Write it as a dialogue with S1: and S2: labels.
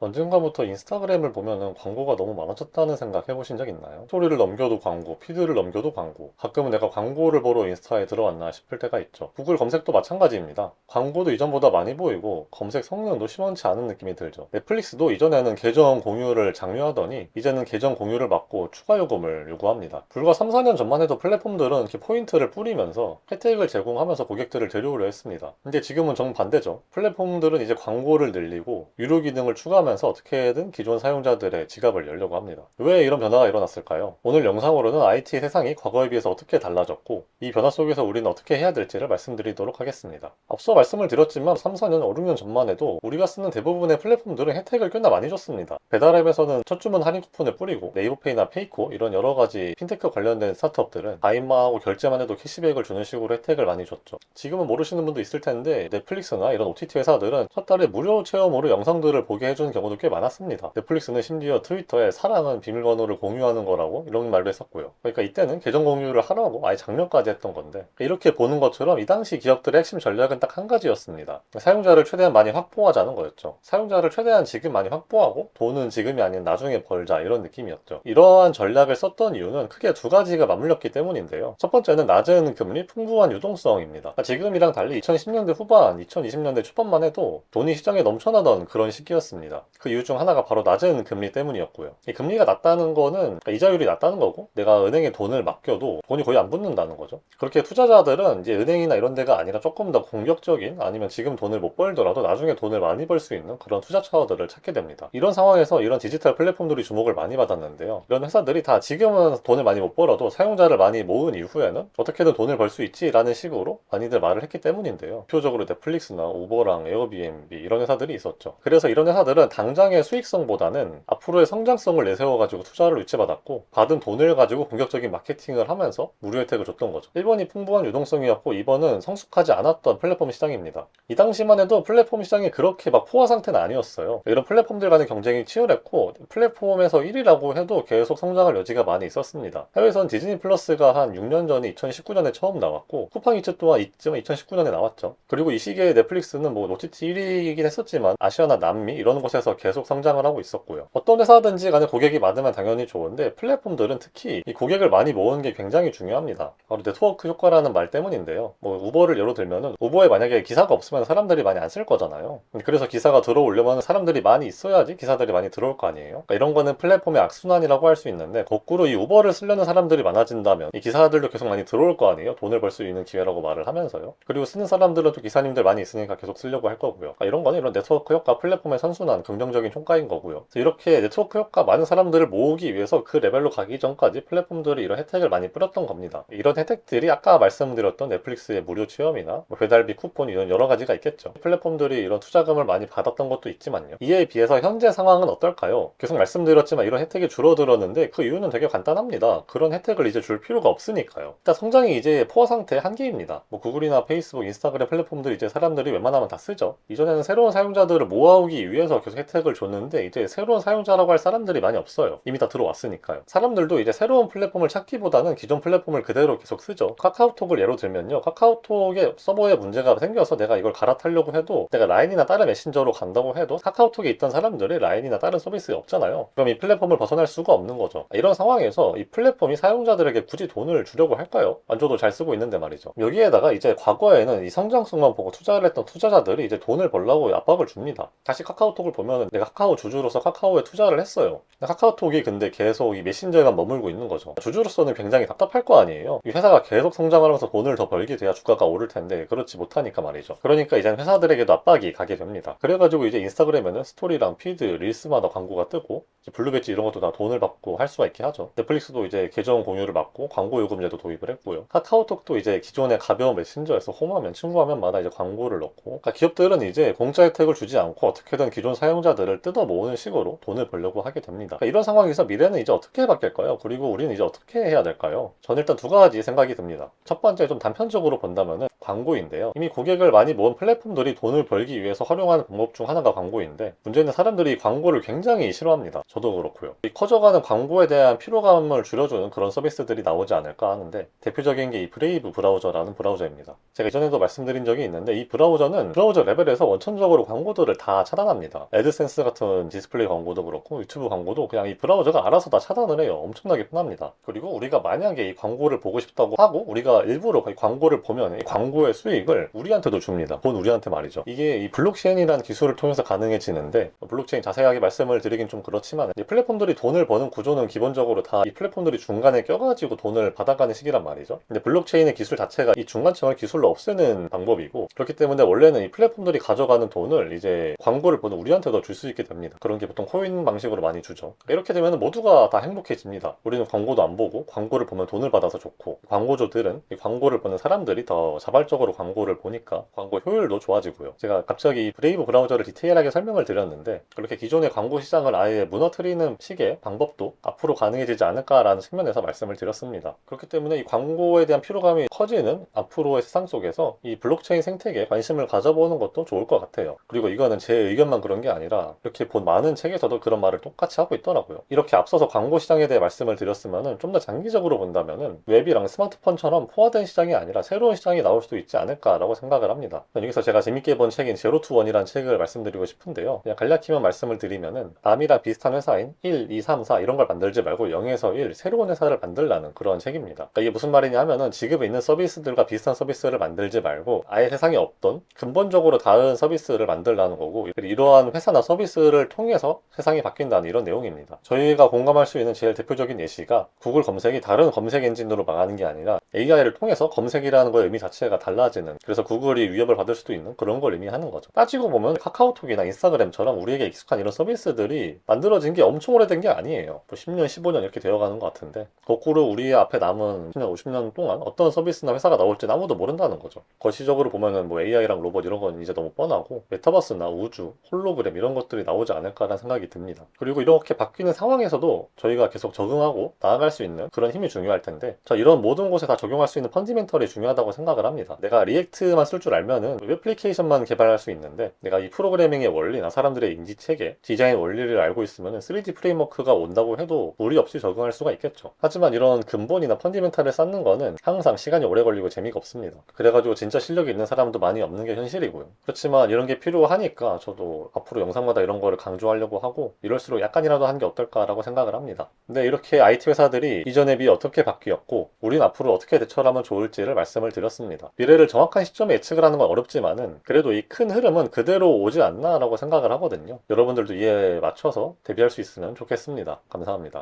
S1: 언젠가부터 인스타그램을 보면은 광고가 너무 많아졌다는 생각 해보신 적 있나요? 스토리를 넘겨도 광고, 피드를 넘겨도 광고. 가끔은 내가 광고를 보러 인스타에 들어왔나 싶을 때가 있죠. 구글 검색도 마찬가지입니다. 광고도 이전보다 많이 보이고 검색 성능도 심원치 않은 느낌이 들죠. 넷플릭스도 이전에는 계정 공유를 장려하더니 이제는 계정 공유를 막고 추가 요금을 요구합니다. 불과 3, 4년 전만 해도 플랫폼들은 이렇게 포인트를 뿌리면서 혜택을 제공하면서 고객들을 데려오려 했습니다. 근데 지금은 정반대죠. 플랫폼들은 이제 광고를 늘리고 유료 기능을 추가하면서 어떻게든 기존 사용자들의 지갑을 열려고 합니다. 왜 이런 변화가 일어났을까요? 오늘 영상으로는 IT 세상이 과거에 비해서 어떻게 달라졌고 이 변화 속에서 우리는 어떻게 해야 될지를 말씀드리도록 하겠습니다. 앞서 말씀을 드렸지만 3, 4년, 5, 6년 전만 해도 우리가 쓰는 대부분의 플랫폼들은 혜택을 꽤나 많이 줬습니다. 배달앱에서는 첫 주문 할인 쿠폰을 뿌리고 네이버페이나 페이코 이런 여러가지 핀테크 관련된 스타트업들은 가입망하고 결제만 해도 캐시백을 주는 식으로 혜택을 많이 줬죠. 지금은 모르시는 분도 있을 텐데 넷플릭스나 이런 OTT 회사들은 첫 달에 무료 체험으로 영상들을 보게 해주는 경우도 꽤 많았습니다. 넷플릭스는 심지어 트위터에 사랑은 비밀번호를 공유하는 거라고 이런 말도 했었고요. 그러니까 이때는 계정 공유를 하라고 아예 장려까지 했던 건데 이렇게 보는 것처럼 이 당시 기업들의 핵심 전략은 딱 한 가지였습니다. 사용자를 최대한 많이 확보하자는 거였죠. 사용자를 최대한 지금 많이 확보하고 돈은 지금이 아닌 나중에 벌자 이런 느낌이었죠. 이러한 전략을 썼던 이유는 크게 두 가지가 맞물렸기 때문인데요. 첫 번째는 낮은 금리, 풍부한 유동성입니다. 그러니까 지금이랑 달리 2010년대 후반, 2020년대 초반만 해도 돈이 시장에 넘쳐나던 그런 시기였습니다. 그 이유 중 하나가 바로 낮은 금리 때문이었고요. 이 금리가 낮다는 거는 그러니까 이자율이 낮다는 거고 내가 은행에 돈을 맡겨도 돈이 거의 안 붙는다는 거죠. 그렇게 투자자들은 이제 은행이나 이런 데가 아니라 조금 더 공격적인 아니면 지금 돈을 못 벌더라도 나중에 돈을 많이 벌 수 있는 그런 투자 차원들을 찾게 됩니다. 이런 상황에서 이런 디지털 플랫폼들이 주목을 많이 받았는데요. 이런 회사들이 다 지금은 돈을 많이 못 벌어도 사용자를 많이 모은 이후에는 어떻게든 돈을 벌 수 있지라는 식으로 많이들 말을 했기 때문인데요. 대표적으로 넷플릭스나 우버랑 에어비앤비 이런 회사들이 있었죠. 그래서 이런 회사들은 당장의 수익성보다는 앞으로의 성장성을 내세워가지고 투자를 유치받았고 받은 돈을 가지고 공격적인 마케팅을 하면서 무료 혜택을 줬던 거죠. 1번이 풍부한 유동성이었고 2번은 성숙하지 않았던 플랫폼 시장입니다. 이 당시만 해도 플랫폼 시장이 그렇게 막 포화 상태는 아니었어요. 이런 플랫폼들 간의 경쟁이 치열했고 플랫폼에서 1위라고 해도 계속 성장할 여지가 많이 있었습니다. 해외에선 디즈니 플러스가 한 6년 전에 2019년에 처음 나왔고 쿠팡이츠 또한 2019년에 나왔죠. 그리고 이 시기에 넷플릭스는 뭐 OTT 1위이긴 했었지만 아시아나 남미 이런 곳에서 계속 성장을 하고 있었고요. 어떤 회사든지 간에 고객이 많으면 당연히 좋은데 플랫폼들은 특히 이 고객을 많이 모으는 게 굉장히 중요합니다. 바로 네트워크 효과라는 말 때문인데요. 뭐 우버를 예로 들면은 우버에 만약에 기사가 없으면 사람들이 많이 안 쓸 거잖아요. 그래서 기사가 들어오려면 사람들이 많이 있어야지 기사들이 많이 들어올 거 아니에요. 그러니까 이런 거는 플랫폼의 악순환이라고 할 수 있는데 거꾸로 이 우버를 쓰려는 사람들이 많아진다면 이 기사들도 계속 많이 들어올 거 아니에요. 돈을 벌 수 있는 기회라고 말을 하면서요. 그리고 쓰는 사람들은 또 기사님들 많이 있으니까 계속 쓰려고 할 거고요. 그러니까 이런 거는 이런 네트워크 효과, 플랫폼의 선순환, 긍정적인 효과인 거고요. 그래서 이렇게 네트워크 효과 많은 사람들을 모으기 위해서 그 레벨로 가기 전까지 플랫폼들이 이런 혜택을 많이 뿌렸던 겁니다. 이런 혜택들이 아까 말씀드렸던 넷플릭스의 무료 체험이나 뭐 배달비 쿠폰 이런 여러 가지가 있겠죠. 플랫폼들이 이런 투자금을 많이 받았던 것도 있지만요. 이에 비해서 현재 상황은 어떨까요? 계속 말씀드렸지만 이런 혜택이 줄어들었는데 그 이유는 되게 간단합니다. 그런 혜택을 이제 줄 필요가 없으니까요. 일단 성장이 이제 포화 상태 한계입니다. 뭐 구글이나 페이스북, 인스타그램 플랫폼들 이제 사람들이 웬만하면 다 쓰죠. 이전에는 새로운 사용자들을 모아오기 위해서 계속 혜택을 줬는데 이제 새로운 사용자라고 할 사람들이 많이 없어요. 이미 다 들어왔으니까요. 사람들도 이제 새로운 플랫폼을 찾기보다는 기존 플랫폼을 그대로 계속 쓰죠. 카카오톡을 예로 들면요. 카카오톡의 서버에 문제가 생겨서 내가 이걸 갈아타려고 해도 내가 라인이나 다른 메신저로 간다고 해도 카카오톡에 있던 사람들이 라인이나 다른 서비스가 없잖아요. 그럼 이 플랫폼을 벗어날 수가 없는 거죠. 이런 상황에서 이 플랫폼이 사용자들에게 굳이 돈을 주려고 할까요? 안 줘도 잘 쓰고 있는데 말이죠. 여기에다가 이제 과거에는 이 성장성만 보고 투자를 했던 투자자들이 이제 돈을 벌려고 압박을 줍니다. 다시 카카오톡을 보면 내가 카카오 주주로서 카카오에 투자를 했어요. 카카오톡이 근데 계속 이 메신저에만 머물고 있는 거죠. 주주로서는 굉장히 답답할 거 아니에요. 이 회사가 계속 성장하면서 돈을 더 벌게 돼야 주가가 오를 텐데 그렇지 못하니까 말이죠. 그러니까 이제 회사들에게도 압박이 가게 됩니다. 그래가지고 이제 인스타그램에는 스토리랑 피드, 릴스마다 광고가 뜨고 블루 배지 이런 것도 다 돈을 받고 할 수가 있게 하죠. 넷플릭스도 이제 계정 공유를 막고 광고 요금제도 도입을 했고요. 카카오톡도 이제 기존의 가벼운 메신저에서 홈화면, 친구화면마다 이제 광고를 넣고 그러니까 기업들은 이제 공짜 혜택을 주지 않고 어떻게든 기존 사용자들을 뜯어 모으는 식으로 돈을 벌려고 하게 됩니다. 그러니까 이런 상황에서 미래는 이제 어떻게 바뀔까요? 그리고 우리는 이제 어떻게 해야 될까요? 저는 일단 두 가지 생각이 듭니다. 첫 번째 좀 단편적으로 본다면은 광고인데요. 이미 고객을 많이 모은 플랫폼들이 돈을 벌기 위해서 활용하는 방법 중 하나가 광고인데 문제는 사람들이 광고를 굉장히 싫어합니다. 저도 그렇고요. 이 커져가는 광고에 대한 피로감을 줄여주는 그런 서비스들이 나오지 않을까 하는데 대표적인 게 이 브레이브 브라우저라는 브라우저입니다. 제가 이전에도 말씀드린 적이 있는데 이 브라우저는 브라우저 레벨에서 원천적으로 광고들을 다 차단합니다. 애드 애드센스 같은 디스플레이 광고도 그렇고 유튜브 광고도 그냥 이 브라우저가 알아서 다 차단을 해요. 엄청나게 편합니다. 그리고 우리가 만약에 이 광고를 보고 싶다고 하고 우리가 일부러 이 광고를 보면 이 광고의 수익을 우리한테도 줍니다. 본 우리한테 말이죠. 이게 이 블록체인이라는 기술을 통해서 가능해지는데, 블록체인 자세하게 말씀을 드리긴 좀 그렇지만 이 플랫폼들이 돈을 버는 구조는 기본적으로 다 이 플랫폼들이 중간에 껴가지고 돈을 받아가는 식이란 말이죠. 근데 블록체인의 기술 자체가 이 중간층을 기술로 없애는 방법이고, 그렇기 때문에 원래는 이 플랫폼들이 가져가는 돈을 이제 광고를 보는 우리한테도 줄 수 있게 됩니다. 그런 게 보통 코인 방식으로 많이 주죠. 이렇게 되면 모두가 다 행복해집니다. 우리는 광고도 안 보고 광고를 보면 돈을 받아서 좋고, 광고주들은 이 광고를 보는 사람들이 더 자발적으로 광고를 보니까 광고 효율도 좋아지고요. 제가 갑자기 이 브레이브 브라우저를 디테일하게 설명을 드렸는데, 그렇게 기존의 광고 시장을 아예 무너뜨리는 식의 방법도 앞으로 가능해지지 않을까라는 측면에서 말씀을 드렸습니다. 그렇기 때문에 이 광고에 대한 피로감이 커지는 앞으로의 세상 속에서 이 블록체인 생태계에 관심을 가져보는 것도 좋을 것 같아요. 그리고 이거는 제 의견만 그런 게 아니라 이렇게 본 많은 책에서도 그런 말을 똑같이 하고 있더라고요. 이렇게 앞서서 광고 시장에 대해 말씀을 드렸으면은 좀 더 장기적으로 본다면은 웹이랑 스마트폰처럼 포화된 시장이 아니라 새로운 시장이 나올 수도 있지 않을까라고 생각을 합니다. 여기서 제가 재밌게 본 책인 제로 투 원이라는 책을 말씀드리고 싶은데요. 그냥 간략히만 말씀을 드리면은 남이랑 비슷한 회사인 1, 2, 3, 4 이런 걸 만들지 말고 0에서 1 새로운 회사를 만들라는 그런 책입니다. 그러니까 이게 무슨 말이냐 하면은 지금 있는 서비스들과 비슷한 서비스를 만들지 말고 아예 세상에 없던 근본적으로 다른 서비스를 만들라는 거고, 이러한 회사나 서비스를 통해서 세상이 바뀐다는 이런 내용입니다. 저희가 공감할 수 있는 제일 대표적인 예시가 구글 검색이 다른 검색 엔진으로 망하는 게 아니라 AI를 통해서 검색이라는 거의 의미 자체가 달라지는, 그래서 구글이 위협을 받을 수도 있는 그런 걸 의미하는 거죠. 따지고 보면 카카오톡이나 인스타그램처럼 우리에게 익숙한 이런 서비스들이 만들어진 게 엄청 오래된 게 아니에요. 뭐 10년, 15년 이렇게 되어가는 것 같은데, 거꾸로 우리 앞에 남은 10년, 50년 동안 어떤 서비스나 회사가 나올지 아무도 모른다는 거죠. 거시적으로 보면은 뭐 AI랑 로봇 이런 건 이제 너무 뻔하고 메타버스나 우주, 홀로그램 이런 것들이 나오지 않을까라는 생각이 듭니다. 그리고 이렇게 바뀌는 상황에서도 저희가 계속 적응하고 나아갈 수 있는 그런 힘이 중요할 텐데, 저 이런 모든 곳에 다 적용할 수 있는 펀디멘털이 중요하다고 생각을 합니다. 내가 리액트만 쓸 줄 알면은 웹 애플리케이션만 개발할 수 있는데, 내가 이 프로그래밍의 원리나 사람들의 인지 체계, 디자인 원리를 알고 있으면은 3D 프레임워크가 온다고 해도 무리 없이 적응할 수가 있겠죠. 하지만 이런 근본이나 펀디멘털을 쌓는 거는 항상 시간이 오래 걸리고 재미가 없습니다. 그래가지고 진짜 실력이 있는 사람도 많이 없는 게 현실이고요. 그렇지만 이런 게 필요하니까 저도 앞으로 영상마다 이런 거를 강조하려고 하고, 이럴수록 약간이라도 한 게 어떨까라고 생각을 합니다. 근데 이렇게 IT 회사들이 이전에 비해 어떻게 바뀌었고 우린 앞으로 어떻게 대처를 하면 좋을지를 말씀을 드렸습니다. 미래를 정확한 시점에 예측을 하는 건 어렵지만은 그래도 이 큰 흐름은 그대로 오지 않나라고 생각을 하거든요. 여러분들도 이에 맞춰서 대비할 수 있으면 좋겠습니다. 감사합니다.